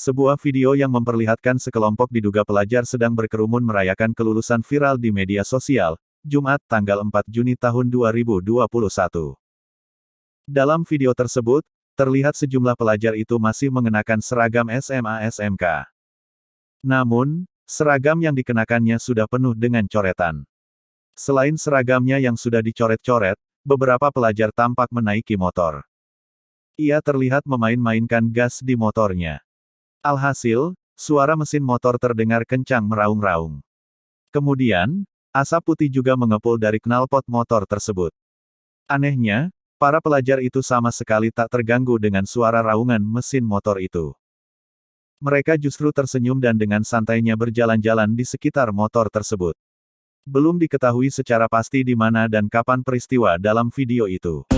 Sebuah video yang memperlihatkan sekelompok diduga pelajar sedang berkerumun merayakan kelulusan viral di media sosial, Jumat, tanggal 4 Juni tahun 2021. Dalam video tersebut, terlihat sejumlah pelajar itu masih mengenakan seragam SMA-SMK. Namun, seragam yang dikenakannya sudah penuh dengan coretan. Selain seragamnya yang sudah dicoret-coret, beberapa pelajar tampak menaiki motor. Ia terlihat memain-mainkan gas di motornya. Alhasil, suara mesin motor terdengar kencang meraung-raung. Kemudian, asap putih juga mengepul dari knalpot motor tersebut. Anehnya, para pelajar itu sama sekali tak terganggu dengan suara raungan mesin motor itu. Mereka justru tersenyum dan dengan santainya berjalan-jalan di sekitar motor tersebut. Belum diketahui secara pasti di mana dan kapan peristiwa dalam video itu.